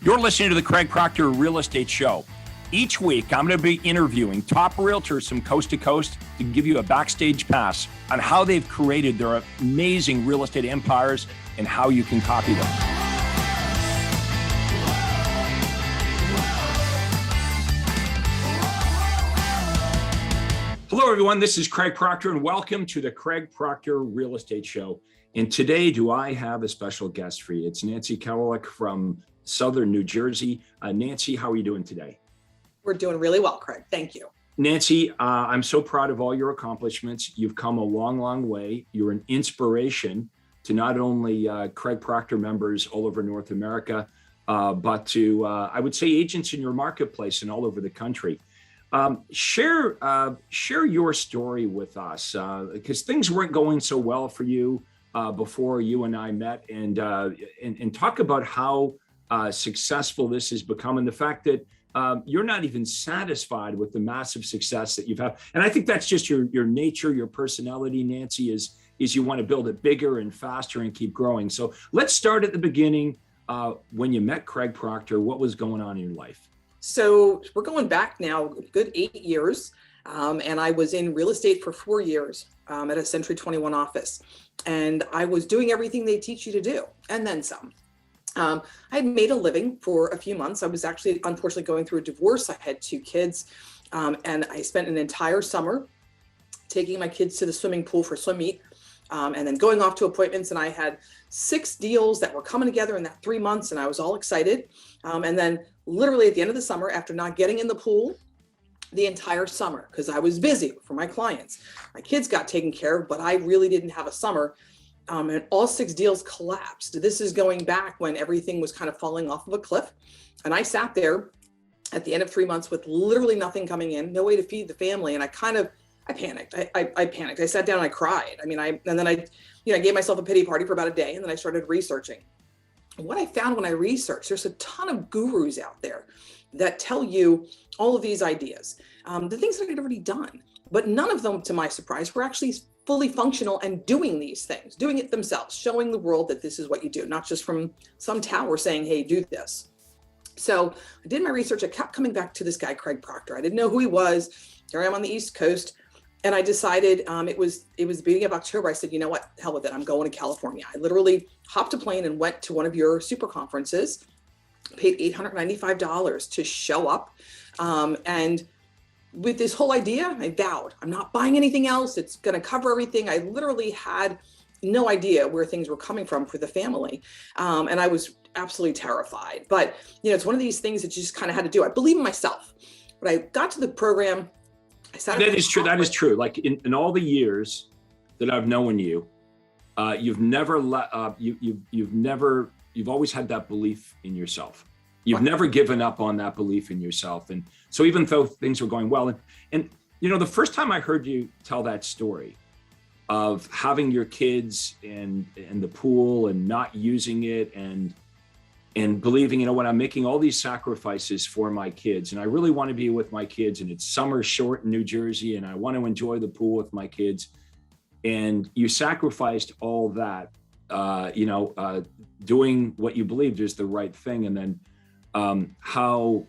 You're listening to the Craig Proctor Real Estate Show. Each week, I'm going to be interviewing top realtors from coast to coast to give you a backstage pass on how they've created their amazing real estate empires and how you can copy them. Hello, everyone. This is Craig Proctor, and welcome to the Craig Proctor Real Estate Show. And today, do I have a special guest for you? It's Nancy Kowalik from Southern New Jersey. Nancy, how are you doing today? We're doing really well, Craig. Thank you. Nancy, I'm so proud of all your accomplishments. You've come a long, long way. You're an inspiration to not only Craig Proctor members all over North America, but to, I would say, agents in your marketplace and all over the country. Share your story with us, because things weren't going so well for you before you and I met, and talk about how successful this has become, and the fact that you're not even satisfied with the massive success that you've had. And I think that's just your nature, your personality, Nancy, is you want to build it bigger and faster and keep growing. So let's start at the beginning. When you met Craig Proctor, what was going on in your life? So we're going back now a good 8 years. And I was in real estate for 4 years at a Century 21 office. And I was doing everything they teach you to do, and then some. I had made a living for a few months. I was actually, unfortunately, going through a divorce. I had 2 kids, and I spent an entire summer taking my kids to the swimming pool for swim meet, and then going off to appointments. And I had 6 deals that were coming together in that 3 months, and I was all excited. And then literally at the end of the summer, after not getting in the pool the entire summer, because I was busy for my clients, my kids got taken care of, but I really didn't have a summer. And all 6 deals collapsed. This is going back when everything was kind of falling off of a cliff. And I sat there at the end of 3 months with literally nothing coming in, no way to feed the family. And I panicked. I panicked. I sat down and I cried. And then I gave myself a pity party for about a day. And then I started researching. And what I found when I researched, there's a ton of gurus out there that tell you all of these ideas, the things that I'd already done. But none of them, to my surprise, were actually fully functional and doing these things, doing it themselves, showing the world that this is what you do, not just from some tower saying, hey, do this. So I did my research. I kept coming back to this guy, Craig Proctor. I didn't know who he was. Here I am on the East Coast. And I decided, it was the beginning of October. I said, you know what, hell with it. I'm going to California. I literally hopped a plane and went to one of your super conferences, paid $895 to show up. And with this whole idea, I vowed, I'm not buying anything else. It's going to cover everything. I literally had no idea where things were coming from for the family. And I was absolutely terrified. But, it's one of these things that you just kind of had to do. I believe in myself. But I got to the program. I sat That is true. That is true. Like in all the years that I've known you, you've always had that belief in yourself. You've never given up on that belief in yourself. And so even though things were going well, and the first time I heard you tell that story of having your kids and the pool and not using it and believing, when I'm making all these sacrifices for my kids and I really want to be with my kids and it's summer short in New Jersey and I want to enjoy the pool with my kids, and you sacrificed all that, doing what you believed is the right thing. And then how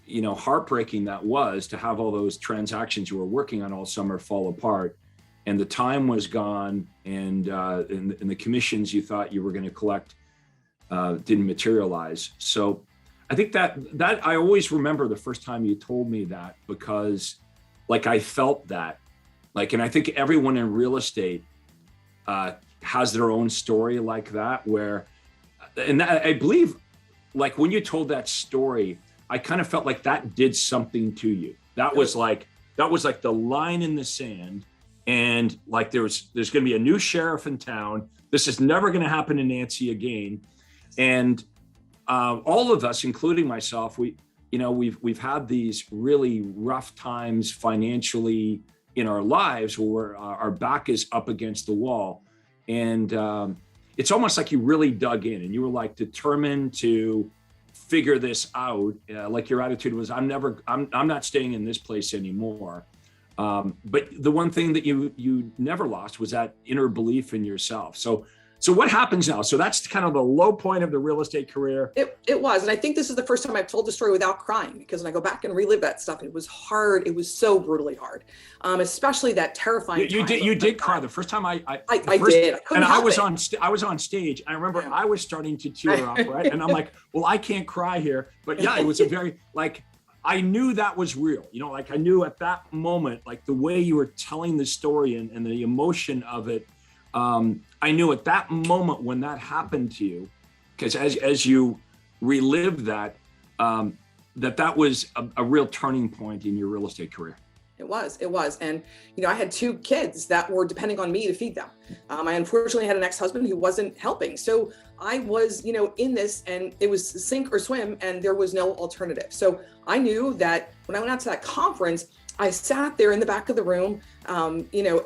heartbreaking that was to have all those transactions you were working on all summer fall apart, and the time was gone, and the commissions you thought you were going to collect didn't materialize. So I think that I always remember the first time you told me that, because I felt that, and I think everyone in real estate has their own story like that, where, and I believe, when you told that story, I kind of felt like that did something to you. That was like the line in the sand, and there's going to be a new sheriff in town. This is never going to happen to Nancy again. And all of us, including myself, we've had these really rough times financially in our lives where our back is up against the wall, and it's almost like you really dug in and you were determined to figure this out. Your attitude was, I'm not staying in this place anymore. But the one thing that you never lost was that inner belief in yourself. So So what happens now? So that's kind of the low point of the real estate career. It was. And I think this is the first time I've told the story without crying, because when I go back and relive that stuff, it was hard. It was so brutally hard, especially that terrifying. You did cry the first time I did. I was on stage. I remember I was starting to tear up, right? And I'm like, well, I can't cry here. But yeah, it was a very, like, I knew that was real. You know, like I knew at that moment, like the way you were telling the story and the emotion of it, I knew at that moment when that happened to you, because as you relived that, that was a real turning point in your real estate career. It was. And, you know, I had 2 kids that were depending on me to feed them. I unfortunately had an ex-husband who wasn't helping. So I was, you know, in this, and it was sink or swim, and there was no alternative. So I knew that when I went out to that conference, I sat there in the back of the room, you know,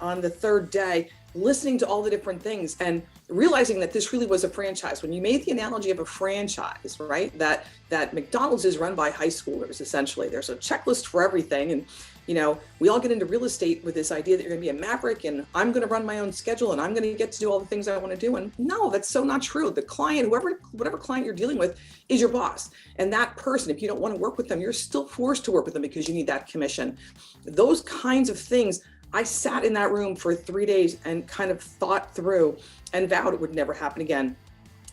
on the 3rd day, listening to all the different things and realizing that this really was a franchise. When you made the analogy of a franchise, right, that McDonald's is run by high schoolers, essentially. There's a checklist for everything. And, you know, we all get into real estate with this idea that you're going to be a maverick and I'm going to run my own schedule and I'm going to get to do all the things I want to do. And no, that's so not true. The client, whatever client you're dealing with, is your boss. And that person, if you don't want to work with them, you're still forced to work with them because you need that commission. Those kinds of things, I sat in that room for 3 days and kind of thought through and vowed it would never happen again.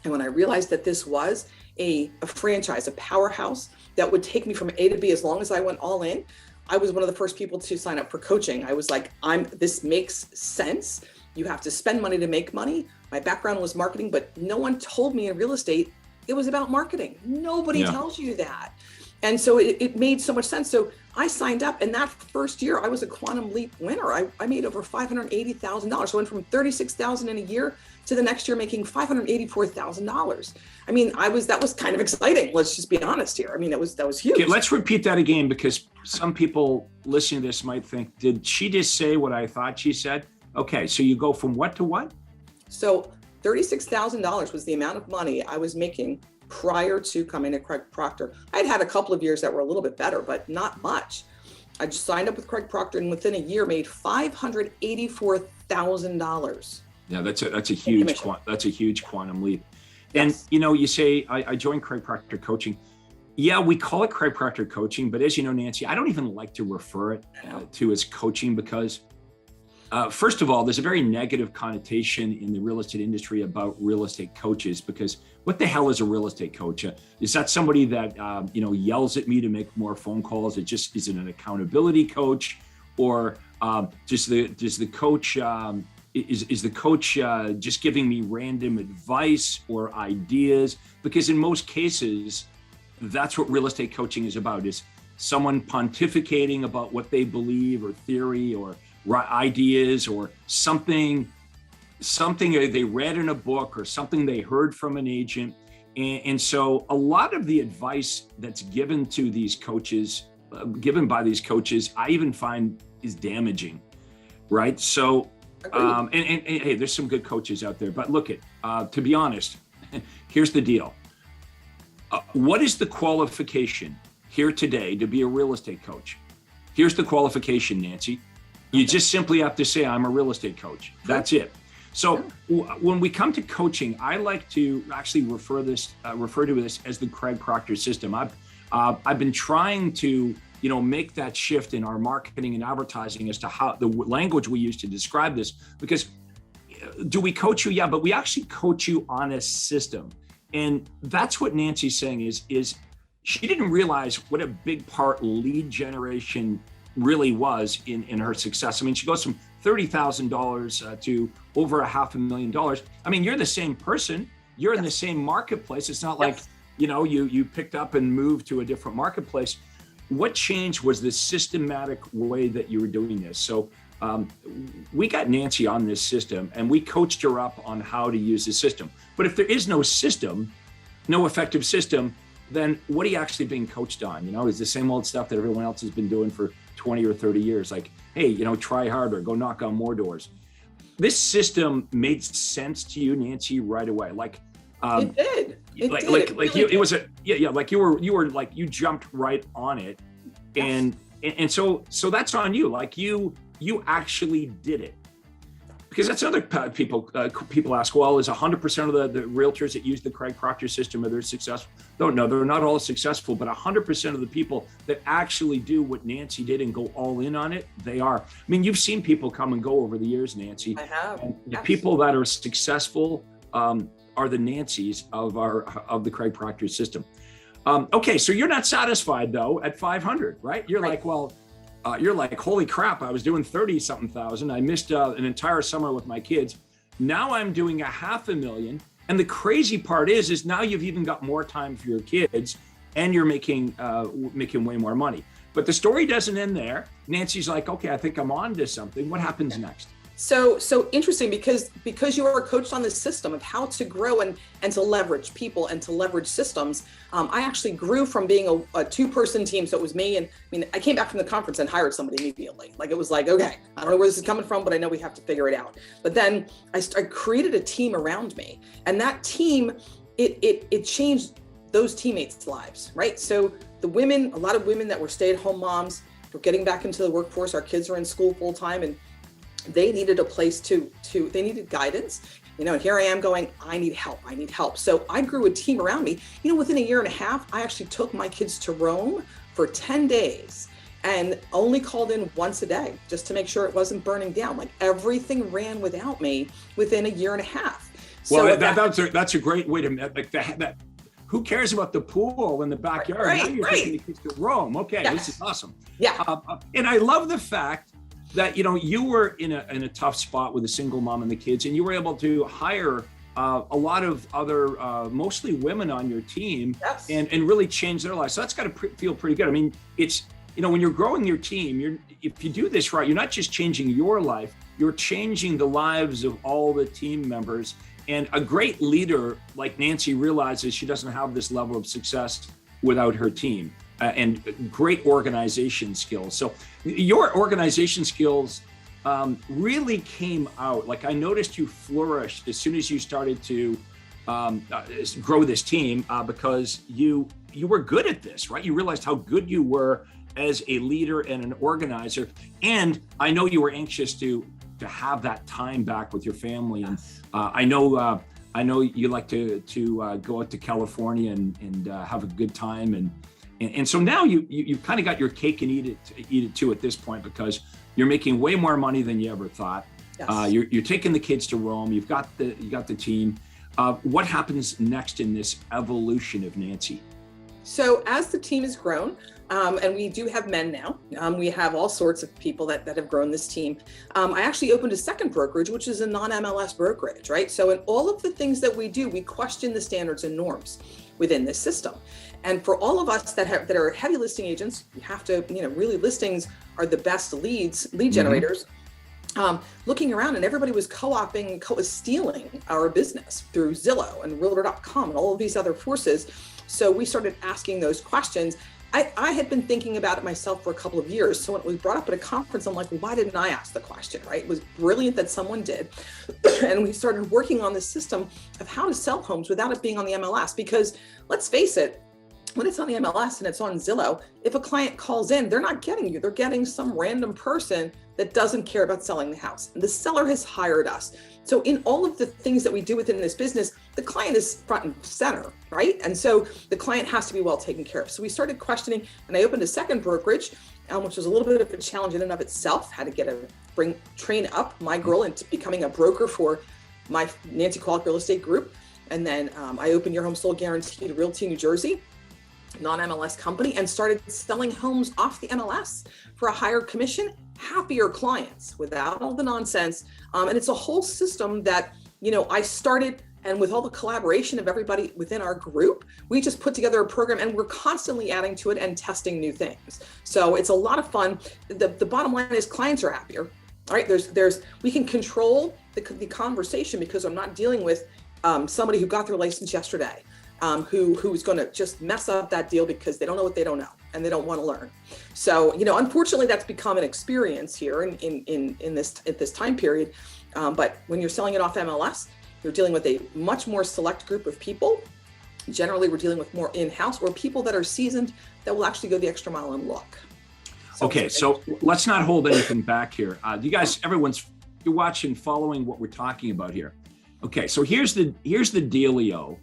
And when I realized that this was a franchise, a powerhouse that would take me from A to B as long as I went all in, I was one of the first people to sign up for coaching. I was like, this makes sense. You have to spend money to make money. My background was marketing, but no one told me in real estate it was about marketing. Nobody tells you that. And so it made so much sense. So I signed up, and that first year I was a Quantum Leap winner. I made over $580,000. So I went from $36,000 in a year to the next year making $584,000. I mean, that was kind of exciting. Let's just be honest here. I mean, that was huge. Okay, let's repeat that again, because some people listening to this might think, did she just say what I thought she said? Okay, so you go from what to what? So $36,000 was the amount of money I was making prior to coming to Craig Proctor. I'd had a couple of years that were a little bit better, but not much. I just signed up with Craig Proctor and within a year made $584,000. Yeah, that's a huge quantum leap. And you know, you say I joined Craig Proctor Coaching. Yeah, we call it Craig Proctor Coaching, but as you know, Nancy, I don't even like to refer it to as coaching because first of all, there's a very negative connotation in the real estate industry about real estate coaches, because what the hell is a real estate coach? Is that somebody that you know, yells at me to make more phone calls? Is it an accountability coach, or does the coach is the coach just giving me random advice or ideas? Because in most cases, that's what real estate coaching is about: is someone pontificating about what they believe or theory or ideas or something they read in a book or something they heard from an agent. And so a lot of the advice that's given to these coaches, given by these coaches, I even find is damaging, right? So, and hey, there's some good coaches out there, but look to be honest, here's the deal. What is the qualification here today to be a real estate coach? Here's the qualification, Nancy. You just simply have to say, I'm a real estate coach. That's it. So when we come to coaching, I like to actually refer to this as the Craig Proctor system. I've been trying to, you know, make that shift in our marketing and advertising as to how the language we use to describe this, because do we coach you? Yeah, but we actually coach you on a system. And that's what Nancy's saying is she didn't realize what a big part lead generation really was in her success. I mean, she goes from $30,000 to over $500,000. I mean, you're the same person. You're in the same marketplace. It's not like, you know, you picked up and moved to a different marketplace. What changed was the systematic way that you were doing this. So we got Nancy on this system and we coached her up on how to use the system. But if there is no system, no effective system, then what are you actually being coached on? You know, is the same old stuff that everyone else has been doing for 20 or 30 years. Like, hey, you know, try harder, go knock on more doors. This system made sense to you, Nancy, right away. Like, it did. You jumped right on it. And so that's on you. Like you actually did it. because that's another people ask, well, is 100% of the realtors that use the Craig Proctor system, are they successful? No, they're not all successful, but 100% of the people that actually do what Nancy did and go all in on it, they are. I mean, you've seen people come and go over the years, Nancy. I have. And the people that are successful are the Nancys of the Craig Proctor system. Okay, so you're not satisfied though at 500, right? You're right. Like, well, you're like, holy crap, I was doing 30-something thousand. I missed an entire summer with my kids. Now I'm doing $500,000. And the crazy part is now you've even got more time for your kids and you're making way more money. But the story doesn't end there. Nancy's like, okay, I think I'm on to something. What happens next? So interesting, because you are coached on this system of how to grow and to leverage people and to leverage systems. I actually grew from being a two-person team. So it was me, and I mean, I came back from the conference and hired somebody immediately. Like, it was like, okay, I don't know where this is coming from, but I know we have to figure it out. But then I created a team around me, and that team, it changed those teammates' lives, right? So the women, a lot of women that were stay-at-home moms, were getting back into the workforce. Our kids are in school full-time, and they needed a place they needed guidance, and here I am going, I need help. So I grew a team around me. Within a year and a half, I actually took my kids to Rome for 10 days and only called in once a day just to make sure it wasn't burning down. Like, everything ran without me within a year and a half. Well, so that's a great way to, like, that. Who cares about the pool in the backyard? Right, now you're taking the kids to Rome. Okay, yes. This is awesome. Yeah. And I love the fact that you were in a tough spot with a single mom and the kids, and you were able to hire a lot of other mostly women on your team. Yes. and really change their lives. So that's got to feel pretty good. I mean, it's when you're growing your team, if you do this right, you're not just changing your life, you're changing the lives of all the team members. And a great leader like Nancy realizes she doesn't have this level of success without her team. And great organization skills. So your organization skills really came out. Like, I noticed you flourished as soon as you started to grow this team because you were good at this, right? You realized how good you were as a leader and an organizer. And I know you were anxious to have that time back with your family. And I know you like to go out to California and have a good time. And so now you've kind of got your cake and eat it too at this point, because you're making way more money than you ever thought. Yes. You're taking the kids to Rome. You got the team. What happens next in this evolution of Nancy? So as the team has grown, and we do have men now, we have all sorts of people that have grown this team. I actually opened a second brokerage, which is a non-MLS brokerage, right? So in all of the things that we do, we question the standards and norms within this system. And for all of us that are heavy listing agents, you have to, really, listings are the best lead generators. Looking around, and everybody was co-opting, stealing our business through Zillow and Realtor.com and all of these other forces. So we started asking those questions. I had been thinking about it myself for a couple of years. So when it was brought up at a conference, I'm like, well, why didn't I ask the question, right? It was brilliant that someone did. And we started working on the system of how to sell homes without it being on the MLS. Because let's face it, when it's on the MLS and it's on Zillow, if a client calls in, they're not getting you. They're getting some random person that doesn't care about selling the house. And the seller has hired us. So in all of the things that we do within this business, the client is front and center, right? And so the client has to be well taken care of. So we started questioning, and I opened a second brokerage, which was a little bit of a challenge in and of itself. Had to train up my girl into becoming a broker for my Nancy Kowalik Real Estate Group. And then I opened Your Home Sold Guaranteed Realty New Jersey, non-MLS company, and started selling homes off the MLS for a higher commission, happier clients without all the nonsense. And it's a whole system that, I started, and with all the collaboration of everybody within our group, we just put together a program, and we're constantly adding to it and testing new things. So it's a lot of fun. The bottom line is clients are happier. All right, we can control the conversation, because I'm not dealing with somebody who got their license yesterday. Who's going to just mess up that deal because they don't know what they don't know and they don't want to learn. So, unfortunately, that's become an experience here in this time period. But when you're selling it off MLS, you're dealing with a much more select group of people. Generally, we're dealing with more in-house or people that are seasoned that will actually go the extra mile and look. So let's not hold anything back here. You guys, everyone's you're watching, following what we're talking about here. Okay, so here's the dealio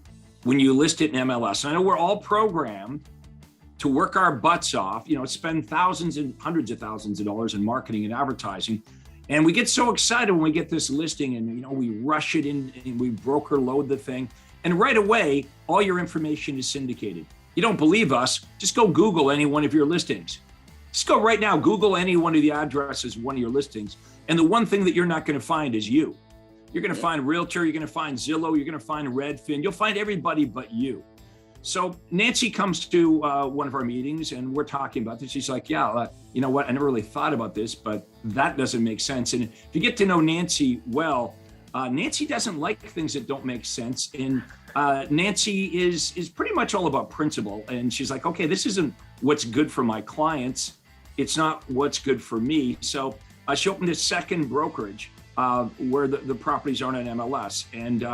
when you list it in MLS. And I know we're all programmed to work our butts off, spend thousands and hundreds of thousands of dollars in marketing and advertising. And we get so excited when we get this listing and, we rush it in and we broker load the thing. And right away, all your information is syndicated. You don't believe us, just go Google any one of your listings. Just go right now, Google any one of the addresses of one of your listings. And the one thing that you're not going to find is you. You're going to find Realtor, you're going to find Zillow, you're going to find Redfin, you'll find everybody but you. So Nancy comes to one of our meetings and we're talking about this. She's like, yeah, you know what? I never really thought about this, but that doesn't make sense. And if you get to know Nancy well, Nancy doesn't like things that don't make sense. And Nancy is pretty much all about principle. And she's like, okay, this isn't what's good for my clients. It's not what's good for me. So she opened a second brokerage where the properties aren't on MLS. And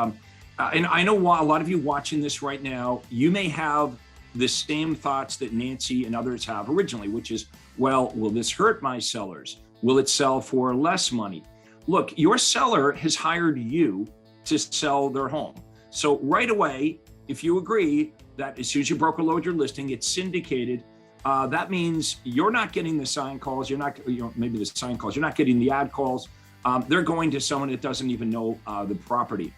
I know a lot of you watching this right now, you may have the same thoughts that Nancy and others have originally, which is, well, will this hurt my sellers? Will it sell for less money? Look, your seller has hired you to sell their home. So right away, if you agree that as soon as you broker load your listing, it's syndicated, that means you're not getting the sign calls. You're not, maybe the sign calls, you're not getting the ad calls. They're going to someone that doesn't even know the property.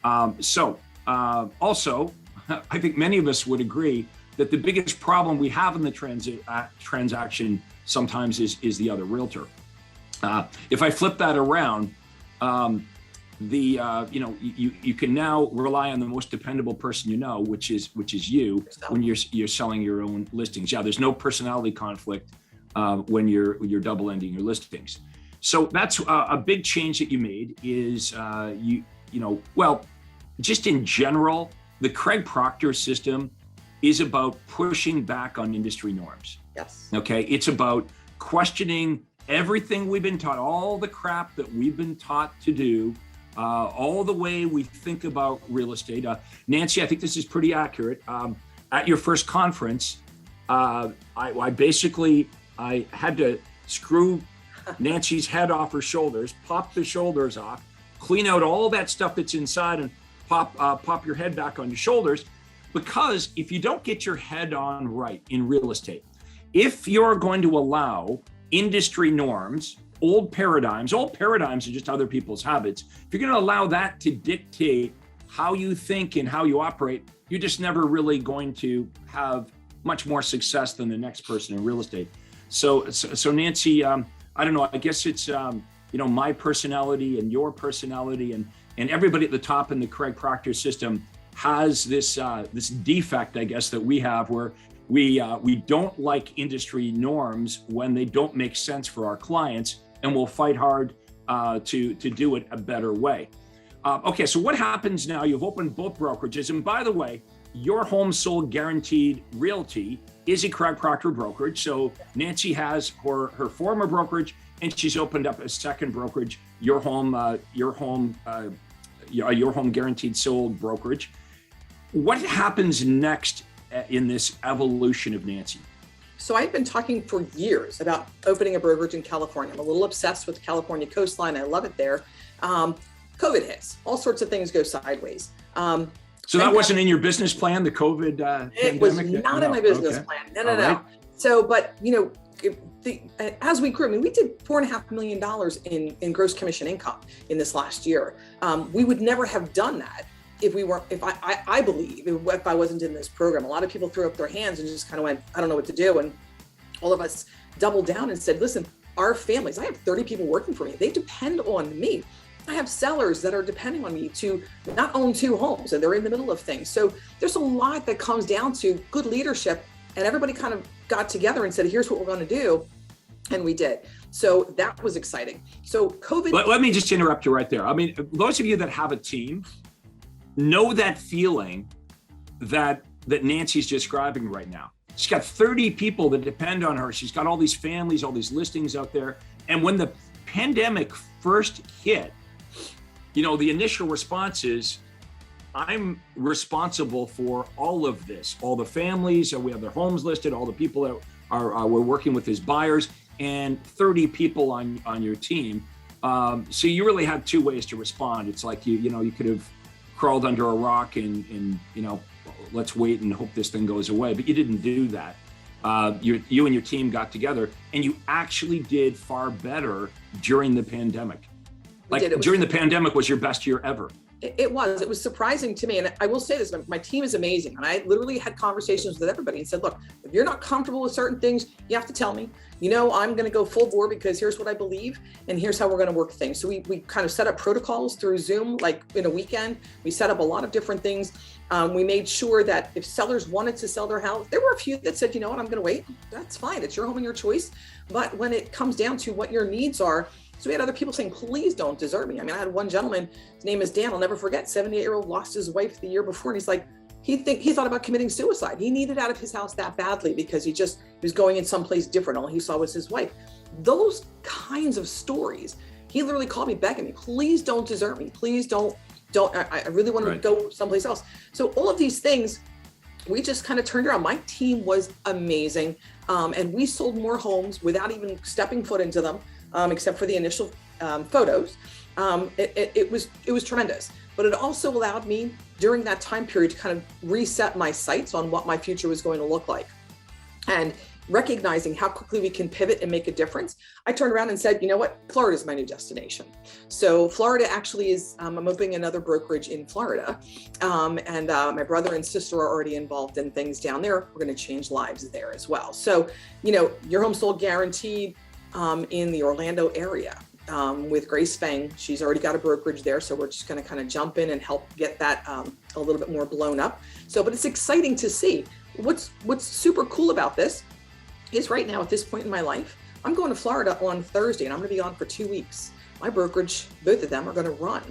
Also, I think many of us would agree that the biggest problem we have in the transaction sometimes is the other realtor. If I flip that around, you can now rely on the most dependable person you know, which is you when you're selling your own listings. Yeah, there's no personality conflict when you're double ending your listings. So that's a big change that you made is just in general, the Craig Proctor system is about pushing back on industry norms. Yes. Okay. It's about questioning everything we've been taught, all the crap that we've been taught to do, all the way we think about real estate. Nancy, I think this is pretty accurate. At your first conference, I had to screw Nancy's head off her shoulders, pop the shoulders off, clean out all that stuff that's inside and pop your head back on your shoulders. Because if you don't get your head on right in real estate, if you're going to allow industry norms, old paradigms are just other people's habits. If you're going to allow that to dictate how you think and how you operate, you're just never really going to have much more success than the next person in real estate. So Nancy, I don't know, I guess it's, my personality and your personality and everybody at the top in the Craig Proctor system has this defect, I guess, that we have where we don't like industry norms when they don't make sense for our clients, and we'll fight hard to do it a better way. Okay, so what happens now? You've opened both brokerages, and by the way, your Home Sold Guaranteed Realty is a Craig Proctor brokerage. So Nancy has her former brokerage, and she's opened up a second brokerage, your home Guaranteed Sold brokerage. What happens next in this evolution of Nancy? So I've been talking for years about opening a brokerage in California. I'm a little obsessed with the California coastline. I love it there. COVID hits, all sorts of things go sideways. So that wasn't in your business plan, the COVID It was not in my business plan. No. Right. So, but as we grew, we did $4.5 million in gross commission income in this last year. We would never have done that if I believe if I wasn't in this program. A lot of people threw up their hands and just kind of went, I don't know what to do. And all of us doubled down and said, listen, our families, I have 30 people working for me. They depend on me. I have sellers that are depending on me to not own 2 homes, and they're in the middle of things. So there's a lot that comes down to good leadership, and everybody kind of got together and said, here's what we're going to do. And we did. So that was exciting. So COVID. Let me just interrupt you right there. Those of you that have a team know that feeling that Nancy's describing right now. She's got 30 people that depend on her. She's got all these families, all these listings out there. And when the pandemic first hit, the initial response is, I'm responsible for all of this, all the families, we have their homes listed, all the people that we're working with as buyers, and 30 people on your team. So you really had two ways to respond. It's like, you could have crawled under a rock and let's wait and hope this thing goes away. But you didn't do that. You and your team got together and you actually did far better during the pandemic. During the pandemic was your best year ever. It was surprising to me. And I will say this, my team is amazing. And I literally had conversations with everybody and said, look, if you're not comfortable with certain things, you have to tell me, I'm going to go full bore because here's what I believe and here's how we're going to work things. So we kind of set up protocols through Zoom, like in a weekend. We set up a lot of different things. We made sure that if sellers wanted to sell their house, there were a few that said, you know what, I'm going to wait. That's fine. It's your home and your choice. But when it comes down to what your needs are, so we had other people saying, please don't desert me. I mean, I had one gentleman, his name is Dan, I'll never forget, 78-year-old, lost his wife the year before. And he's like, he thought about committing suicide. He needed out of his house that badly because he was going in someplace different. All he saw was his wife. Those kinds of stories, he literally called me begging me, please don't desert me. Please don't, I really want to go someplace else. So all of these things, we just kind of turned around. My team was amazing. And we sold more homes without even stepping foot into them. Except for the initial photos. It was tremendous, but it also allowed me during that time period to kind of reset my sights on what my future was going to look like. And recognizing how quickly we can pivot and make a difference, I turned around and said, you know what, Florida is my new destination. So Florida actually is, I'm opening another brokerage in Florida. And my brother and sister are already involved in things down there. We're going to change lives there as well. So, your home sold guaranteed. In the Orlando area with Grace Fang. She's already got a brokerage there. So we're just going to kind of jump in and help get that a little bit more blown up. So, but it's exciting to see. What's super cool about this is right now at this point in my life, I'm going to Florida on Thursday and I'm going to be on for 2 weeks. My brokerage, both of them are going to run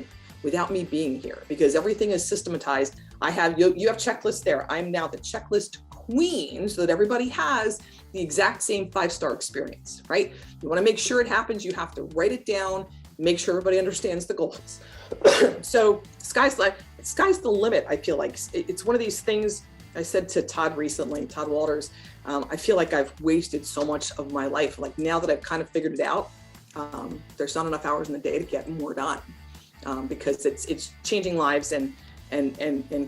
without me being here because everything is systematized. You have checklists there. I'm now the checklist queen so that everybody has the exact same 5-star experience, right? You want to make sure it happens. You have to write it down, make sure everybody understands the goals. So sky's the limit. I feel like it's one of these things I said to Todd recently, Todd Walters, I feel like I've wasted so much of my life. Like now that I've kind of figured it out, there's not enough hours in the day to get more done because it's changing lives and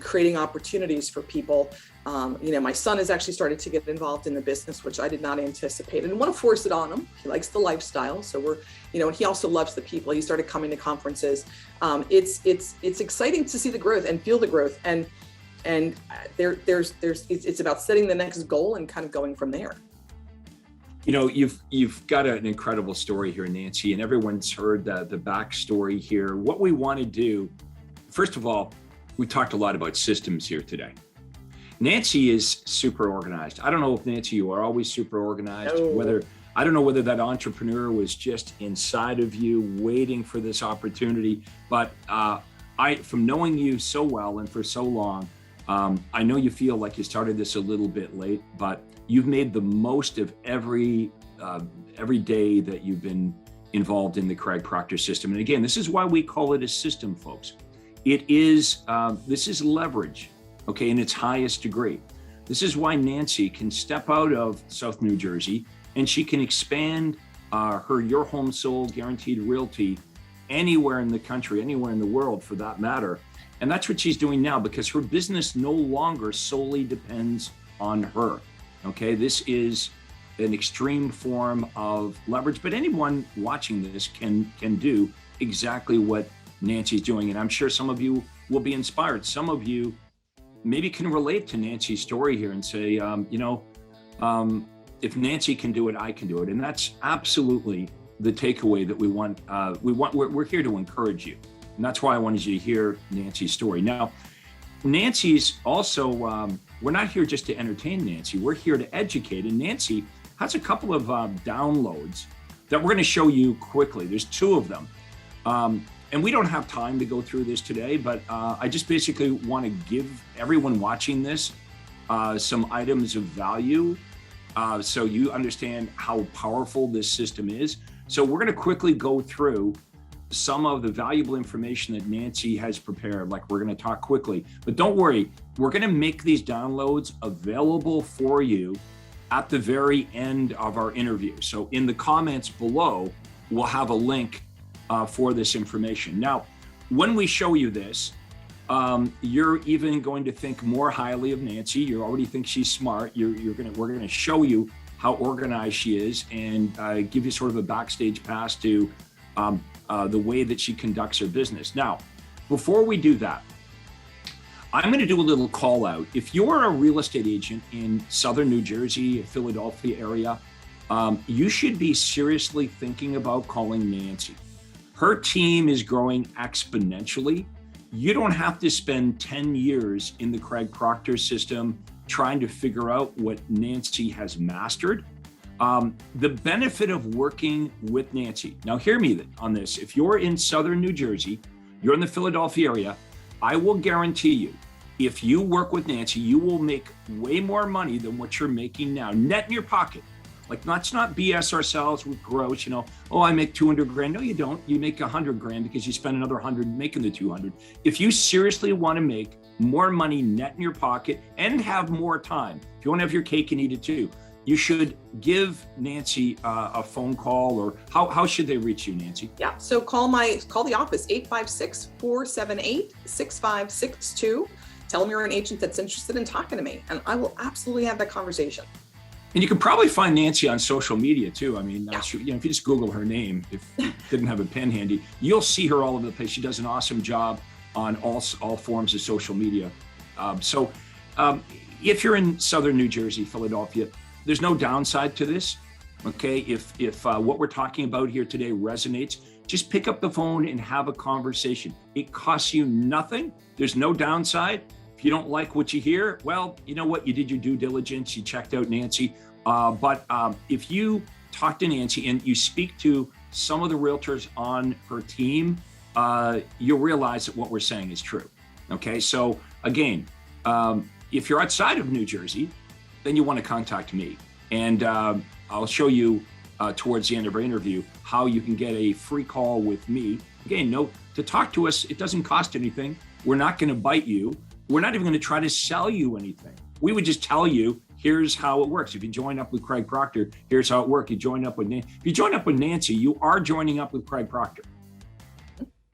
creating opportunities for people. My son has actually started to get involved in the business, which I did not anticipate. I didn't want to force it on him. He likes the lifestyle. So and he also loves the people. He started coming to conferences. It's exciting to see the growth and feel the growth. And it's about setting the next goal and kind of going from there. You've got an incredible story here, Nancy, and everyone's heard the backstory here. What we want to do, first of all, we talked a lot about systems here today. Nancy is super organized. I don't know if, Nancy, you are always super organized, I don't know whether that entrepreneur was just inside of you waiting for this opportunity, but from knowing you so well and for so long, I know you feel like you started this a little bit late, but you've made the most of every day that you've been involved in the Craig Proctor system. And again, this is why we call it a system, folks. This is leverage, okay, in its highest degree. This is why Nancy can step out of South New Jersey and she can expand your home sold guaranteed realty anywhere in the country, anywhere in the world for that matter. And that's what she's doing now because her business no longer solely depends on her, okay? This is an extreme form of leverage, but anyone watching this can do exactly what Nancy's doing. And I'm sure some of you will be inspired. Some of you maybe can relate to Nancy's story here and say, if Nancy can do it, I can do it. And that's absolutely the takeaway that we want. We're here to encourage you. And that's why I wanted you to hear Nancy's story. Now, Nancy's also, we're not here just to entertain Nancy. We're here to educate. And Nancy has a couple of downloads that we're going to show you quickly. There's 2 of them. And we don't have time to go through this today, but I just basically want to give everyone watching this some items of value so you understand how powerful this system is. So we're going to quickly go through some of the valuable information that Nancy has prepared. Like we're going to talk quickly, but don't worry, we're going to make these downloads available for you at the very end of our interview. So in the comments below, we'll have a link for this information. Now, when we show you this, you're even going to think more highly of Nancy. You already think she's smart. We're going to show you how organized she is and give you sort of a backstage pass to the way that she conducts her business. Now, before we do that, I'm going to do a little call out. If you're a real estate agent in Southern New Jersey, Philadelphia area, you should be seriously thinking about calling Nancy. Her team is growing exponentially. You don't have to spend 10 years in the Craig Proctor system trying to figure out what Nancy has mastered. The benefit of working with Nancy. Now, hear me on this. If you're in Southern New Jersey, you're in the Philadelphia area, I will guarantee you, if you work with Nancy, you will make way more money than what you're making now, net in your pocket. Like, let's not BS ourselves with gross, oh, I make 200 grand. No, you don't. You make 100 grand because you spend another 100 making the 200. If you seriously want to make more money net in your pocket and have more time, if you want to have your cake and eat it too, you should give Nancy a phone call. Or how should they reach you, Nancy? Yeah, so call the office, 856-478-6562. Tell them you're an agent that's interested in talking to me, and I will absolutely have that conversation. And you can probably find Nancy on social media too. I mean, if you just Google her name, if you didn't have a pen handy, you'll see her all over the place. She does an awesome job on all forms of social media. If you're in Southern New Jersey, Philadelphia, there's no downside to this. Okay, if what we're talking about here today resonates, just pick up the phone and have a conversation. It costs you nothing. There's no downside. If you don't like what you hear, well, you know what? You did your due diligence. You checked out Nancy. But if you talk to Nancy and you speak to some of the realtors on her team, you'll realize that what we're saying is true. Okay, so again, if you're outside of New Jersey, then you want to contact me. And I'll show you towards the end of our interview how you can get a free call with me. Again, to talk to us, it doesn't cost anything. We're not going to bite you. We're not even going to try to sell you anything. We would just tell you, here's how it works. If you join up with Craig Proctor, here's how it works. If you join up with Nancy, you are joining up with Craig Proctor.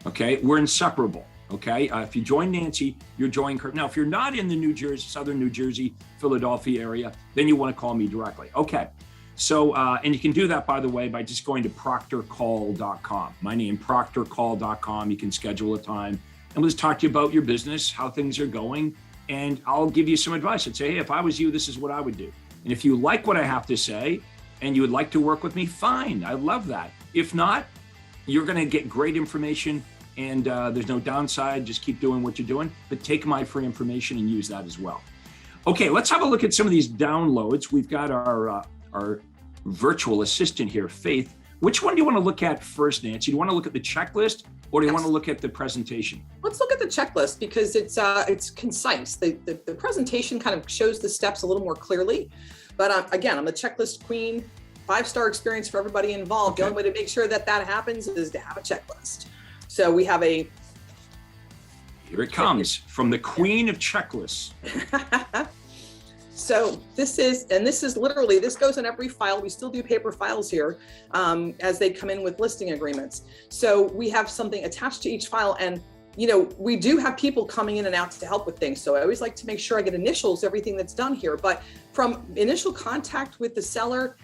Okay, we're inseparable. Okay, if you join Nancy, you're joining her. Now, if you're not in the Southern New Jersey, Philadelphia area, then you want to call me directly. Okay, so, and you can do that, by the way, by just going to proctorcall.com. My name, proctorcall.com. You can schedule a time and we'll just talk to you about your business, how things are going, and I'll give you some advice. I'd say, hey, if I was you, this is what I would do. And if you like what I have to say and you would like to work with me, fine, I love that. If not, you're going to get great information and there's no downside. Just keep doing what you're doing, but take my free information and use that as well. Okay, let's have a look at some of these downloads. We've got our virtual assistant here, Faith. Which one do you want to look at first, Nancy? Do you want to look at the checklist or do you want to look at the presentation? Let's look at the checklist because it's concise. The presentation kind of shows the steps a little more clearly. But again, I'm the checklist queen, 5-star experience for everybody involved. Okay. The only way to make sure that happens is to have a checklist. So we have a... Here it comes from the queen of checklists. So this is literally, this goes in every file. We still do paper files here as they come in with listing agreements. So we have something attached to each file, and we do have people coming in and out to help with things. So I always like to make sure I get initials, everything that's done here. But from initial contact with the seller,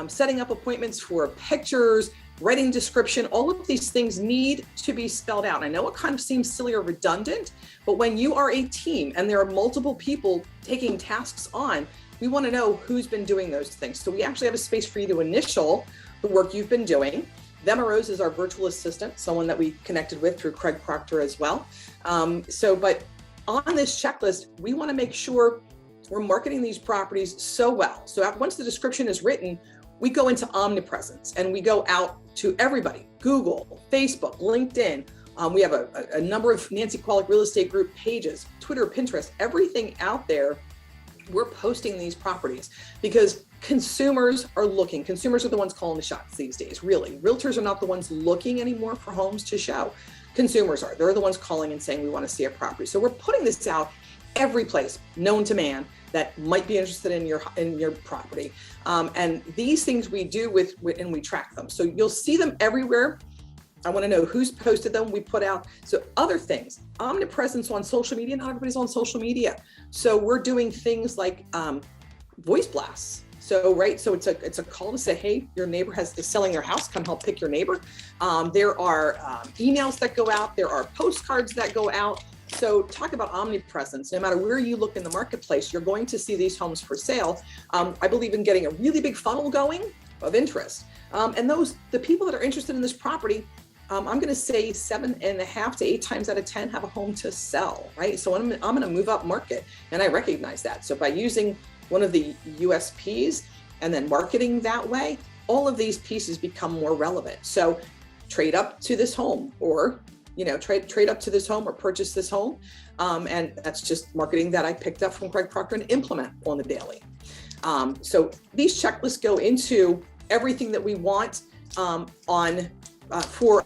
setting up appointments for pictures, writing description, all of these things need to be spelled out. And I know it kind of seems silly or redundant, but when you are a team and there are multiple people taking tasks on, we want to know who's been doing those things. So we actually have a space for you to initial the work you've been doing. Them Rose is our virtual assistant, someone that we connected with through Craig Proctor as well. But on this checklist, we want to make sure we're marketing these properties so well. So once the description is written, we go into omnipresence and we go out to everybody, Google, Facebook, LinkedIn. We have a number of Nancy Kowalik Real Estate Group pages, Twitter, Pinterest, everything out there. We're posting these properties because consumers are looking. Consumers are the ones calling the shots these days, really. Realtors are not the ones looking anymore for homes to show. Consumers are. They're the ones calling and saying, we want to see a property. So we're putting this out every place known to man that might be interested in your property. And these things we do and we track them. So you'll see them everywhere. I want to know who's posted them. We put out, so other things, omnipresence on social media. Not everybody's on social media. So we're doing things like voice blasts. So, right, so it's a call to say, hey, your neighbor is selling their house, come help pick your neighbor. There are emails that go out, there are postcards that go out. So talk about omnipresence. No matter where you look in the marketplace, you're going to see these homes for sale. I believe in getting a really big funnel going of interest. And the people that are interested in this property, I'm going to say 7.5 to 8 times out of 10 have a home to sell, right? So I'm going to move up market, and I recognize that. So by using one of the USPs and then marketing that way, all of these pieces become more relevant. So trade up to this home, or trade up to this home or purchase this home. And that's just marketing that I picked up from Craig Proctor and implement on the daily. So these checklists go into everything that we want for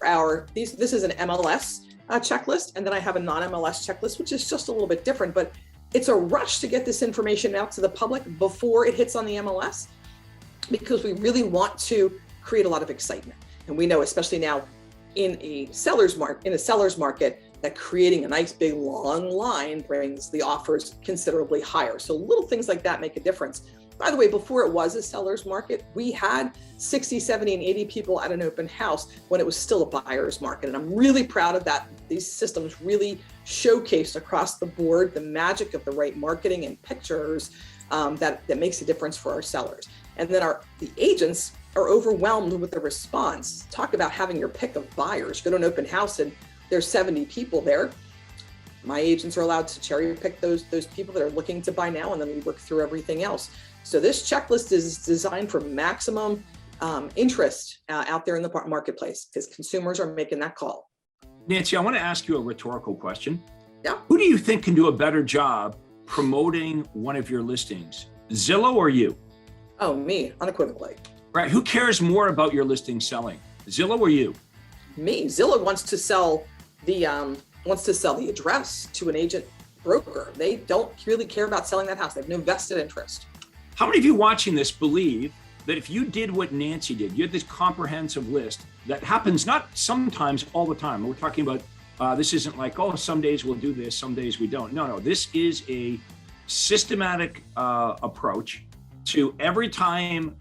this is an MLS checklist, and then I have a non-MLS checklist, which is just a little bit different, but it's a rush to get this information out to the public before it hits on the MLS, because we really want to create a lot of excitement. And we know, especially now in a seller's market, that creating a nice big long line brings the offers considerably higher. So little things like that make a difference. By the way, before it was a seller's market, we had 60, 70, and 80 people at an open house when it was still a buyer's market. And I'm really proud of that. These systems really showcased across the board the magic of the right marketing and pictures that makes a difference for our sellers. And then the agents are overwhelmed with the response. Talk about having your pick of buyers. Go to an open house and there's 70 people there. My agents are allowed to cherry pick those people that are looking to buy now, and then we work through everything else. So this checklist is designed for maximum interest out there in the marketplace, because consumers are making that call. Nancy, I want to ask you a rhetorical question. Yeah. Who do you think can do a better job promoting one of your listings, Zillow or you? Oh, me, unequivocally. Right. Who cares more about your listing selling, Zillow or you? Me. Zillow wants to sell the address to an agent broker. They don't really care about selling that house. They have no vested interest. How many of you watching this believe that if you did what Nancy did, you had this comprehensive list that happens not sometimes, all the time. We're talking about this isn't like, oh, some days we'll do this, some days we don't. No, this is a systematic approach to every time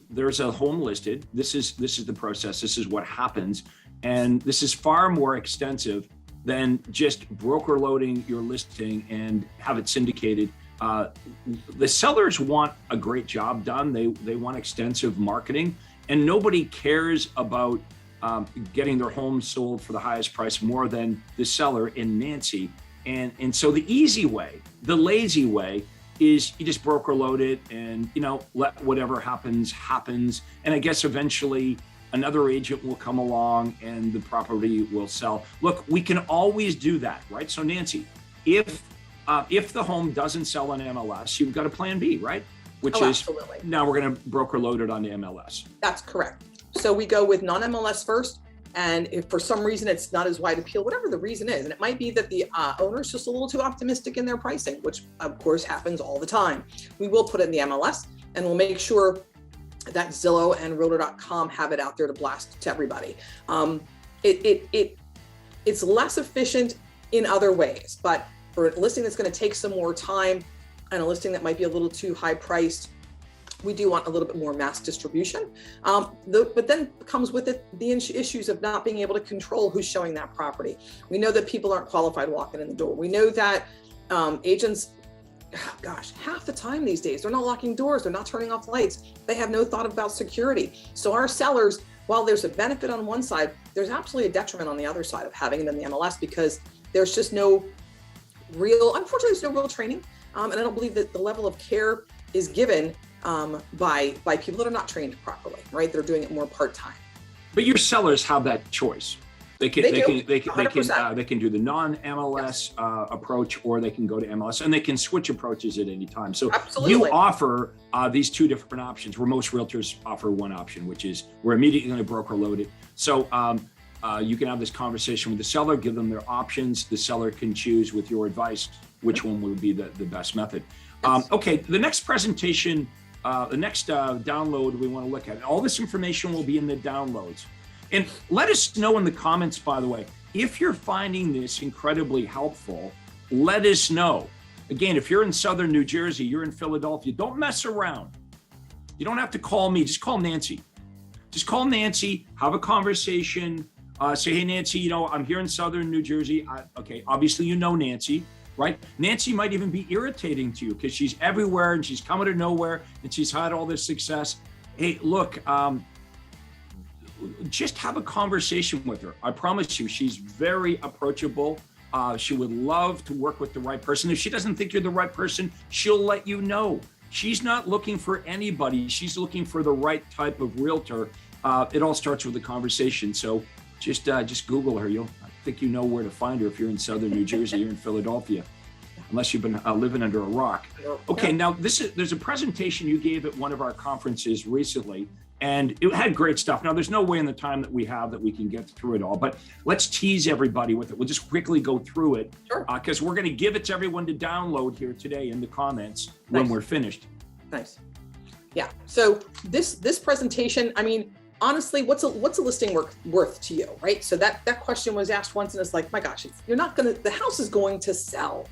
there's a home listed. This is the process. This is what happens. And this is far more extensive than just broker loading your listing and have it syndicated. The sellers want a great job done. They want extensive marketing, and nobody cares about getting their home sold for the highest price more than the seller in Nancy. And so the easy way, the lazy way, is you just broker load it and let whatever happens. And I guess eventually another agent will come along and the property will sell. Look, we can always do that, right? So Nancy, if the home doesn't sell on MLS, you've got a plan B, right? Which is absolutely. Now we're going to broker load it on the MLS. That's correct. So we go with non-MLS first. And if for some reason it's not as wide appeal, whatever the reason is, and it might be that the owner's just a little too optimistic in their pricing, which of course happens all the time, we will put it in the MLS, and we'll make sure that Zillow and Realtor.com have it out there to blast to everybody. It's less efficient in other ways, but for a listing that's going to take some more time and a listing that might be a little too high priced, we do want a little bit more mass distribution. But then comes with it the issues of not being able to control who's showing that property. We know that people aren't qualified walking in the door. We know that agents, half the time these days, they're not locking doors, they're not turning off lights. They have no thought about security. So our sellers, while there's a benefit on one side, there's absolutely a detriment on the other side of having them in the MLS, because there's just unfortunately, there's no real training. And I don't believe that the level of care is given by people that are not trained properly, right? They're doing it more part-time. But your sellers have that choice. They can do the non-MLS Yes. Approach, or they can go to MLS, and they can switch approaches at any time. So Absolutely. You offer these two different options, where most realtors offer one option, which is we're immediately going to broker load it. So you can have this conversation with the seller, give them their options. The seller can choose with your advice which one would be the best method. Okay, the next presentation, the next download we want to look at, all this information will be in the downloads. And let us know in the comments, by the way, if you're finding this incredibly helpful, let us know. Again, if you're in Southern New Jersey, you're in Philadelphia, don't mess around. You don't have to call me, just call Nancy. Just call Nancy, have a conversation, say, hey, Nancy, you know, I'm here in Southern New Jersey. Okay, obviously you know Nancy, right? Nancy might even be irritating to you because she's everywhere and she's coming to nowhere and she's had all this success. Hey, look, just have a conversation with her. I promise you, she's very approachable. She would love to work with the right person. If she doesn't think you're the right person, she'll let you know. She's not looking for anybody. She's looking for the right type of realtor. It all starts with a conversation. So just Google her. I think you know where to find her if you're in Southern New Jersey or in Philadelphia, unless you've been living under a rock. Okay, now there's a presentation you gave at one of our conferences recently, and it had great stuff. Now, there's no way in the time that we have that we can get through it all, but let's tease everybody with it. We'll just quickly go through it because we're going to give it to everyone to download here today in the comments when we're finished. Nice. Yeah. So this presentation, I mean, honestly, what's a listing worth to you, right? So that question was asked once, and it's like, my gosh, the house is going to sell.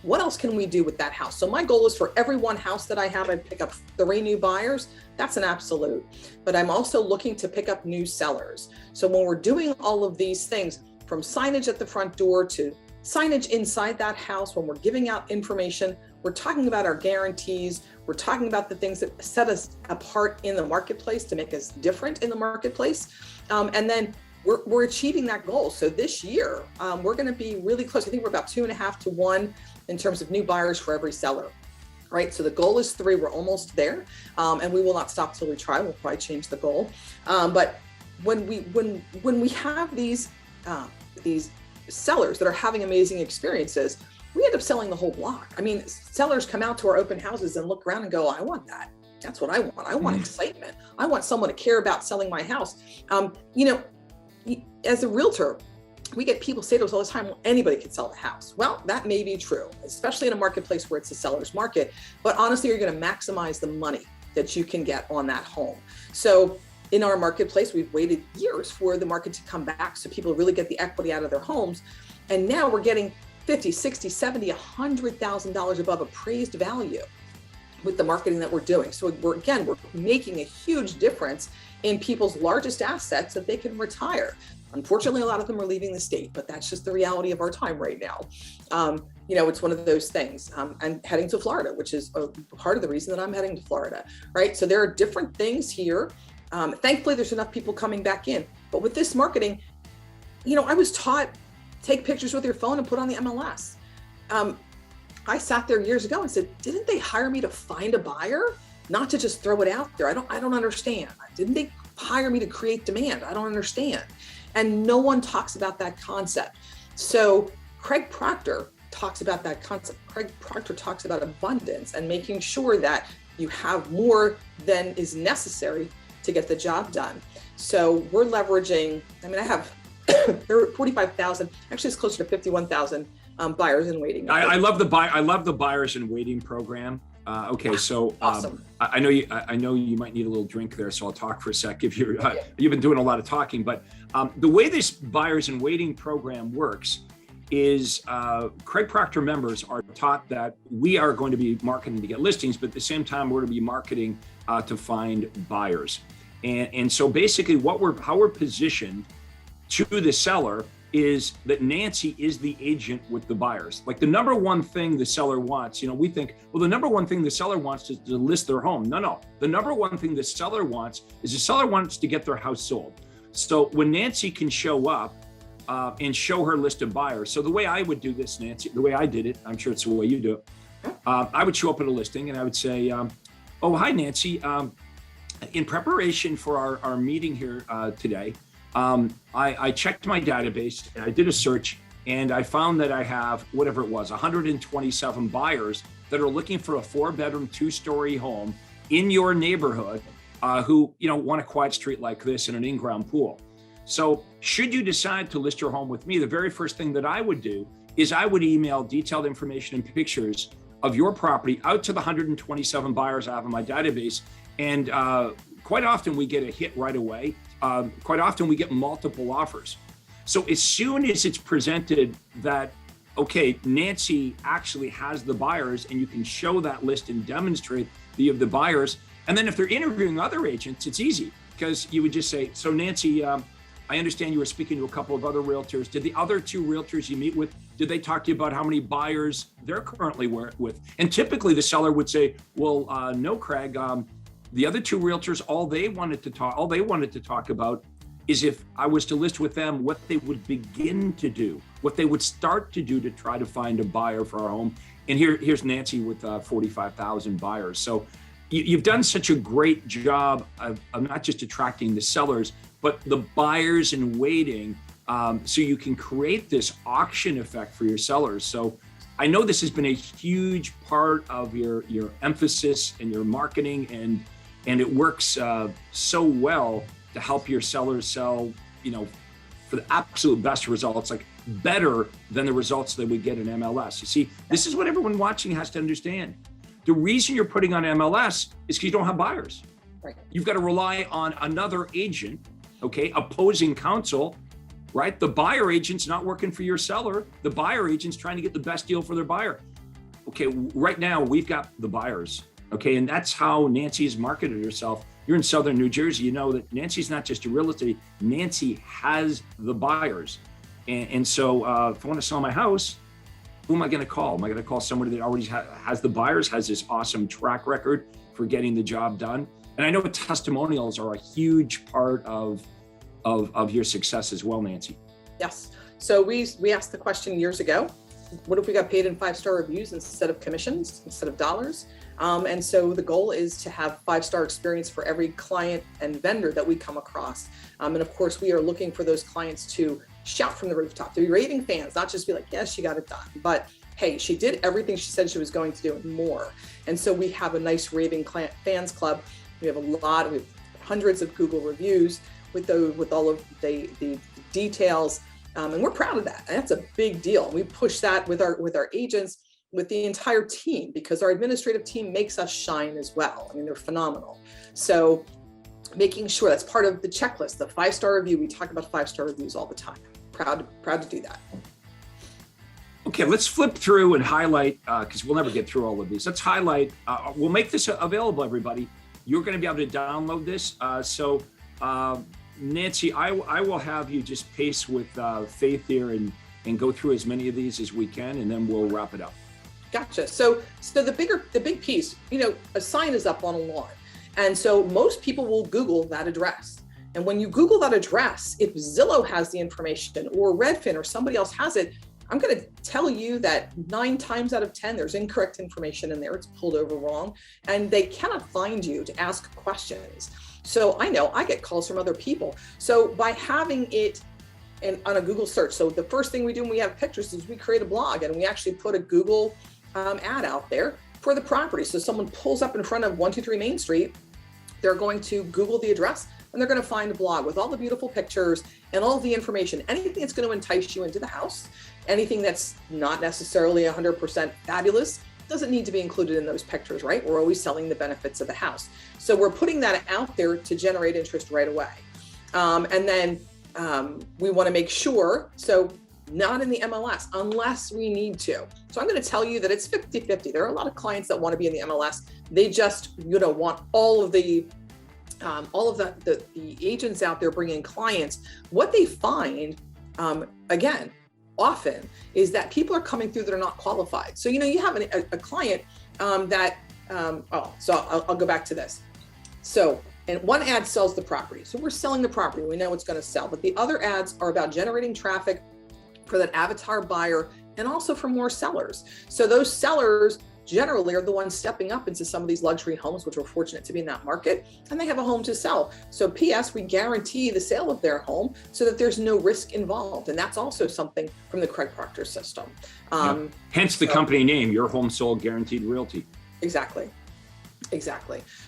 What else can we do with that house? So my goal is for every one house that I have, I pick up 3 new buyers. That's an absolute. But I'm also looking to pick up new sellers. So when we're doing all of these things, from signage at the front door to signage inside that house, when we're giving out information, we're talking about our guarantees. We're talking about the things that set us apart in the marketplace to make us different in the marketplace. And then we're achieving that goal. So this year, we're going to be really close. I think we're about 2.5 to 1 in terms of new buyers for every seller, right? So the goal is 3. We're almost there, and we will not stop till we try. We'll probably change the goal. But when we have these sellers that are having amazing experiences, we end up selling the whole block. I mean, sellers come out to our open houses and look around and go, I want that. That's what I want. I want excitement. I want someone to care about selling my house. As a realtor, we get people say to us all the time, well, anybody can sell the house. Well, that may be true, especially in a marketplace where it's a seller's market. But honestly, you're going to maximize the money that you can get on that home. So in our marketplace, we've waited years for the market to come back so people really get the equity out of their homes. And now we're getting $50, $60, $70, $100,000 above appraised value with the marketing that we're doing. So we're making a huge difference in people's largest assets that they can retire. Unfortunately, a lot of them are leaving the state, but that's just the reality of our time right now. It's one of those things. I'm heading to Florida, which is a part of the reason that I'm heading to Florida, right? So there are different things here. Thankfully, there's enough people coming back in. But with this marketing, I was taught, take pictures with your phone and put on the MLS. I sat there years ago and said, didn't they hire me to find a buyer? Not to just throw it out there. I don't understand. Didn't they hire me to create demand? I don't understand. And no one talks about that concept. So Craig Proctor talks about that concept. Craig Proctor talks about abundance and making sure that you have more than is necessary to get the job done. So we're leveraging, I have there are 45,000, actually it's closer to 51,000 buyers in waiting. I love the buyers in waiting program. Okay, so awesome. I know you might need a little drink there, so I'll talk for a sec. If you've been doing a lot of talking, but the way this buyers in waiting program works is Craig Proctor members are taught that we are going to be marketing to get listings, but at the same time we're going to be marketing to find buyers. And so basically how we're positioned to the seller is that Nancy is the agent with the buyers. Like the number one thing the seller wants, we think, well, the number one thing the seller wants is to list their home. No. The number one thing the seller wants is the seller wants to get their house sold. So when Nancy can show up and show her list of buyers. So the way I would do this, Nancy, the way I did it, I'm sure it's the way you do it. I would show up at a listing and I would say, oh, hi, Nancy. In preparation for our meeting here today, I checked my database and I did a search and I found that I have whatever it was, 127 buyers that are looking for a 4-bedroom, 2-story home in your neighborhood who want a quiet street like this and an in-ground pool. So should you decide to list your home with me, the very first thing that I would do is I would email detailed information and pictures of your property out to the 127 buyers I have in my database. And quite often we get a hit right away. quite often we get multiple offers. So as soon as it's presented that, okay, Nancy actually has the buyers, and you can show that list and demonstrate that you have the buyers. And then if they're interviewing other agents, it's easy, because you would just say, so Nancy, I understand you were speaking to a couple of other realtors. Did the other two realtors you meet with, did they talk to you about how many buyers they're currently with? And typically the seller would say, well, no, Craig, the other two realtors, all they wanted to talk about is if I was to list with them, what they would begin to do, what they would start to do to try to find a buyer for our home. And here's Nancy with 45,000 buyers. So you've done such a great job of not just attracting the sellers, but the buyers in waiting, so you can create this auction effect for your sellers. So I know this has been a huge part of your emphasis and your marketing, and it works so well to help your sellers sell, for the absolute best results, like better than the results that we get in MLS. You see, this is what everyone watching has to understand. The reason you're putting on MLS is because you don't have buyers. Right. You've got to rely on another agent, okay, opposing counsel, right? The buyer agent's not working for your seller. The buyer agent's trying to get the best deal for their buyer. Okay, right now we've got the buyers, okay, and that's how Nancy has marketed herself. You're in Southern New Jersey, you know that Nancy's not just a real estate, Nancy has the buyers. And so if I want to sell my house, who am I going to call? Am I going to call somebody that already has the buyers, has this awesome track record for getting the job done? And I know testimonials are a huge part of your success as well, Nancy. Yes. So we asked the question years ago, what if we got paid in 5-star reviews instead of commissions, instead of dollars? And so the goal is to have 5-star experience for every client and vendor that we come across. And of course, we are looking for those clients to shout from the rooftop, to be raving fans, not just be like, yes, she got it done, but hey, she did everything she said she was going to do and more. And so we have a nice raving client fans club. We have we have hundreds of Google reviews with all of the details. And we're proud of that. And that's a big deal. We push that with our agents, with the entire team, because our administrative team makes us shine as well. I mean, they're phenomenal. So making sure that's part of the checklist, the 5-star review. We talk about 5-star reviews all the time. Proud to do that. Okay, let's flip through and highlight, because we'll never get through all of these. Let's highlight, we'll make this available, everybody. You're going to be able to download this. So Nancy, I will have you just pace with Faith here and go through as many of these as we can, and then we'll wrap it up. Gotcha. So the big piece, a sign is up on a lawn. And so most people will Google that address. And when you Google that address, if Zillow has the information or Redfin or somebody else has it, I'm going to tell you that 9 times out of 10, there's incorrect information in there. It's pulled over wrong, and they cannot find you to ask questions. So I know I get calls from other people. So by having it on a Google search, so the first thing we do when we have pictures is we create a blog, and we actually put a Google ad out there for the property. So someone pulls up in front of 123 Main Street, they're going to Google the address, and they're going to find a blog with all the beautiful pictures and all the information, anything that's going to entice you into the house, anything that's not necessarily 100% fabulous doesn't need to be included in those pictures, right? We're always selling the benefits of the house. So we're putting that out there to generate interest right away. And then we want to make sure, so not in the MLS unless we need to. So I'm going to tell you that it's 50-50. There are a lot of clients that want to be in the MLS. They just, want all of the agents out there bringing clients. What they find, again, often is that people are coming through that are not qualified. So, you have a client I'll go back to this. So, and one ad sells the property. So we're selling the property. We know it's going to sell, but the other ads are about generating traffic for that avatar buyer and also for more sellers. So those sellers generally are the ones stepping up into some of these luxury homes, which we're fortunate to be in that market, and they have a home to sell. So PS, we guarantee the sale of their home so that there's no risk involved. And that's also something from the Craig Proctor system. Hence the company name, Your Home Sold Guaranteed Realty. Exactly.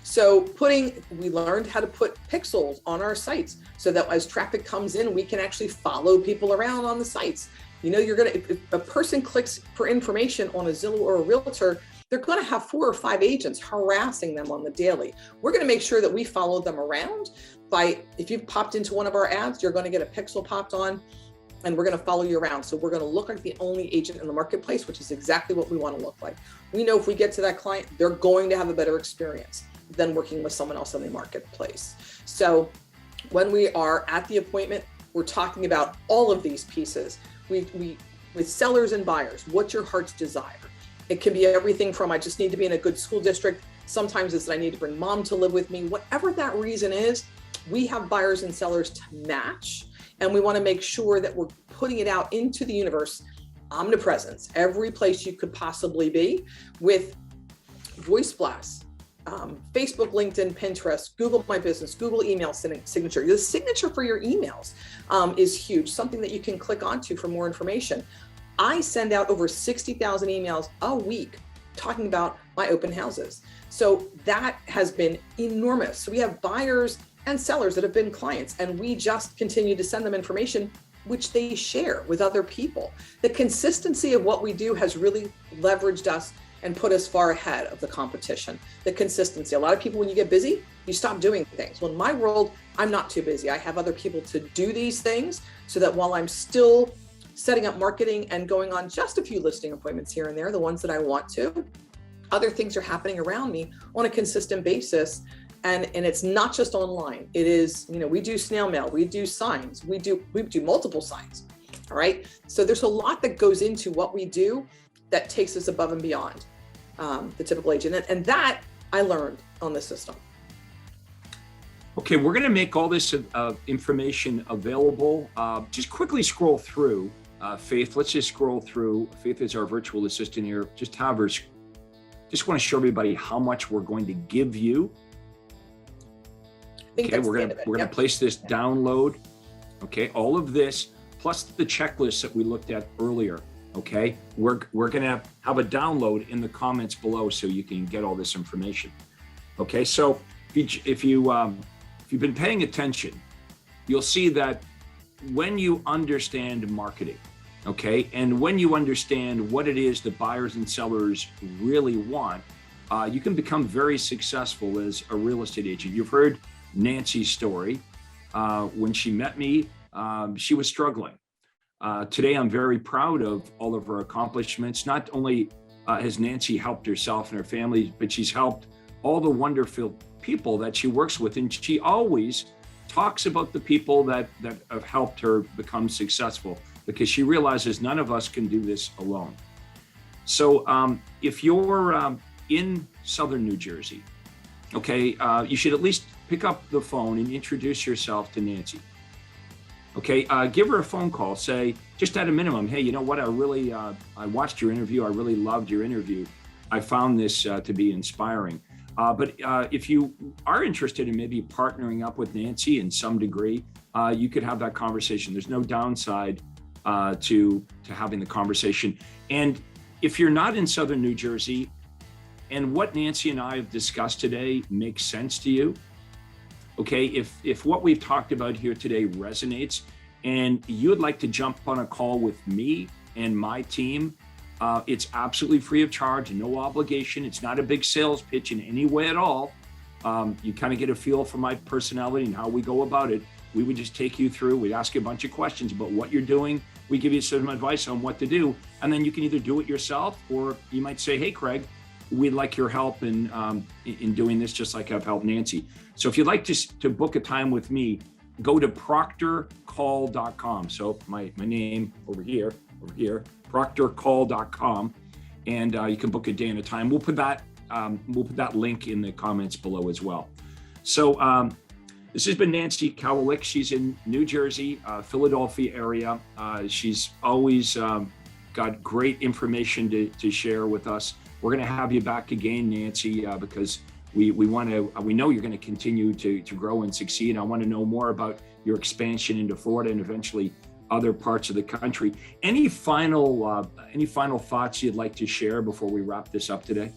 So we learned how to put pixels on our sites so that as traffic comes in, we can actually follow people around on the sites. If a person clicks for information on a Zillow or a realtor, they're going to have 4 or 5 agents harassing them on the daily. We're going to make sure that we follow them around by, if you've popped into one of our ads, you're going to get a pixel popped on, and we're going to follow you around. So we're going to look like the only agent in the marketplace, which is exactly what we want to look like. We know if we get to that client, they're going to have a better experience than working with someone else in the marketplace. So when we are at the appointment, we're talking about all of these pieces. With sellers and buyers, what's your heart's desire? It can be everything from, I just need to be in a good school district. Sometimes it's that I need to bring mom to live with me. Whatever that reason is, we have buyers and sellers to match. And we want to make sure that we're putting it out into the universe, omnipresence, every place you could possibly be, with voice blasts, Facebook, LinkedIn, Pinterest, Google My Business, Google email signature. The signature for your emails is huge, something that you can click onto for more information. I send out over 60,000 emails a week talking about my open houses. So that has been enormous. So we have buyers and sellers that have been clients, and we just continue to send them information which they share with other people. The consistency of what we do has really leveraged us and put us far ahead of the competition. The consistency. A lot of people, when you get busy, you stop doing things. Well, in my world, I'm not too busy. I have other people to do these things so that while I'm still setting up marketing and going on just a few listing appointments here and there, the ones that I want to, other things are happening around me on a consistent basis. And it's not just online. It is, we do snail mail, we do signs, we do multiple signs. All right. So there's a lot that goes into what we do that takes us above and beyond the typical agent. And that I learned on the system. Okay, we're going to make all this information available. Just quickly scroll through. Faith, let's just scroll through. Faith is our virtual assistant here. Just have her. Just want to show everybody how much we're going to give you. Okay, we're gonna place this download. Okay, all of this plus the checklist that we looked at earlier. Okay, we're gonna have a download in the comments below so you can get all this information. Okay, so if you've been paying attention, you'll see that when you understand marketing, okay, and when you understand what it is that buyers and sellers really want, you can become very successful as a real estate agent. You've heard Nancy's story. When she met me, she was struggling. Today, I'm very proud of all of her accomplishments. Not only has Nancy helped herself and her family, but she's helped all the wonderful people that she works with. And she always talks about the people that have helped her become successful, because she realizes none of us can do this alone. So if you're in Southern New Jersey, okay, you should at least pick up the phone and introduce yourself to Nancy. Okay, give her a phone call. Say, just at a minimum, hey, you know what? I watched your interview. I really loved your interview. I found this to be inspiring. But if you are interested in maybe partnering up with Nancy in some degree, you could have that conversation. There's no downside to having the conversation. And if you're not in Southern New Jersey, and what Nancy and I have discussed today makes sense to you, okay, if what we've talked about here today resonates and you would like to jump on a call with me and my team, it's absolutely free of charge, no obligation. It's not a big sales pitch in any way at all. You kind of get a feel for my personality and how we go about it. We would just take you through, we'd ask you a bunch of questions about what you're doing. We give you some advice on what to do. And then you can either do it yourself, or you might say, hey, Craig, we'd like your help in doing this, just like I've helped Nancy. So if you'd like to book a time with me, go to proctorcall.com. So my name over here, proctorcall.com, and you can book a day and a time. We'll put that link in the comments below as well. So this has been Nancy Kowalik. She's in New Jersey, Philadelphia area. She's always got great information to share with us. We're going to have you back again, Nancy, because we know you're going to continue to grow and succeed. I want to know more about your expansion into Florida and eventually other parts of the country. Any final thoughts you'd like to share before we wrap this up today?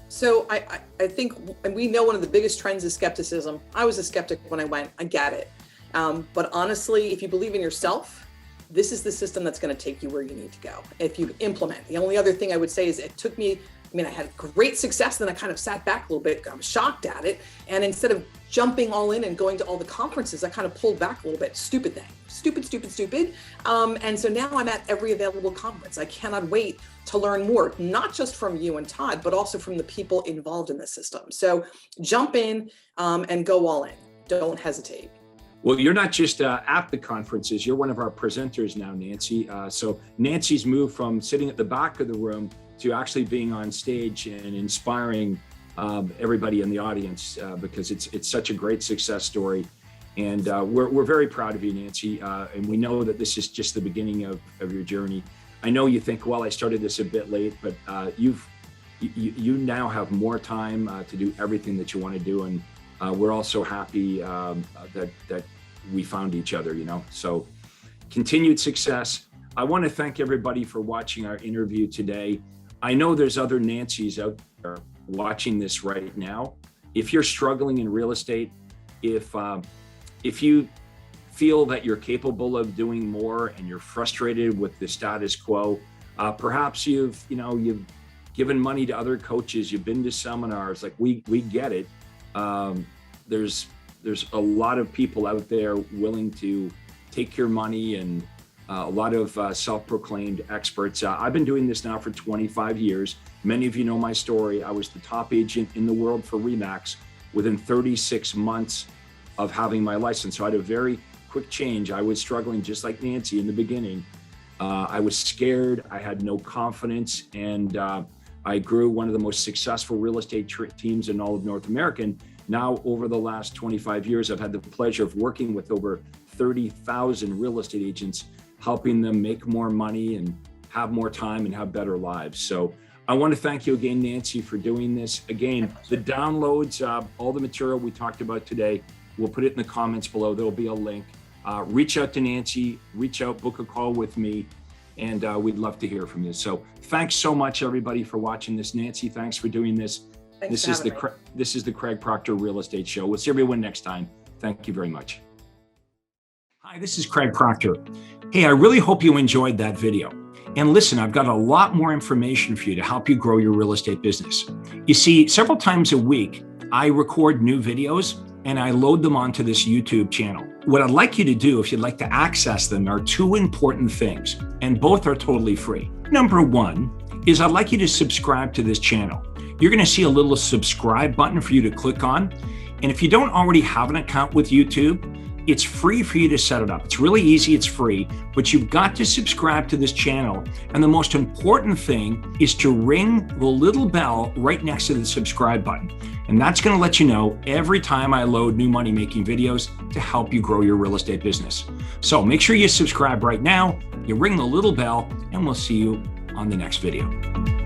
So I think, and we know one of the biggest trends is skepticism. I was a skeptic when I went, I get it. But honestly, if you believe in yourself, this is the system that's going to take you where you need to go. If you implement, the only other thing I would say is it took me I mean, I had great success, then I kind of sat back a little bit. I was shocked at it. And instead of jumping all in and going to all the conferences, I kind of pulled back a little bit. Stupid thing. Stupid. And so now I'm at every available conference. I cannot wait to learn more, not just from you and Todd, but also from the people involved in the system. So jump in and go all in. Don't hesitate. Well, you're not just at the conferences, you're one of our presenters now, Nancy. So Nancy's moved from sitting at the back of the room to actually being on stage and inspiring everybody in the audience because it's such a great success story. And we're very proud of you, Nancy. And we know that this is just the beginning of your journey. I know you think, well, I started this a bit late, but you now have more time to do everything that you want to do. And we're also happy that we found each other, so continued success. I want to thank everybody for watching our interview today. I know there's other Nancys out there watching this right now. If you're struggling in real estate, if you feel that you're capable of doing more and you're frustrated with the status quo, perhaps you've given money to other coaches, you've been to seminars, like we get it. There's a lot of people out there willing to take your money, and a lot of self-proclaimed experts. I've been doing this now for 25 years. Many of you know my story. I was the top agent in the world for RE/MAX within 36 months of having my license. So I had a very quick change. I was struggling just like Nancy in the beginning. I was scared. I had no confidence, and I grew one of the most successful real estate teams in all of North America. And now, over the last 25 years, I've had the pleasure of working with over 30,000 real estate agents, helping them make more money and have more time and have better lives. So I want to thank you again, Nancy, for doing this. Again, the downloads, all the material we talked about today, we'll put it in the comments below. There'll be a link. Reach out to Nancy, book a call with me, and we'd love to hear from you. So thanks so much, everybody, for watching this. Nancy, thanks for doing this. This is the Craig Proctor Real Estate Show. We'll see everyone next time. Thank you very much. Hi, this is Craig Proctor. Hey, I really hope you enjoyed that video. And listen, I've got a lot more information for you to help you grow your real estate business. You see, several times a week, I record new videos and I load them onto this YouTube channel. What I'd like you to do, if you'd like to access them, are two important things, and both are totally free. Number one is I'd like you to subscribe to this channel. You're going to see a little subscribe button for you to click on. And if you don't already have an account with YouTube, it's free for you to set it up. It's really easy, it's free, but you've got to subscribe to this channel. And the most important thing is to ring the little bell right next to the subscribe button. And that's going to let you know every time I load new money-making videos to help you grow your real estate business. So make sure you subscribe right now, you ring the little bell, and we'll see you on the next video.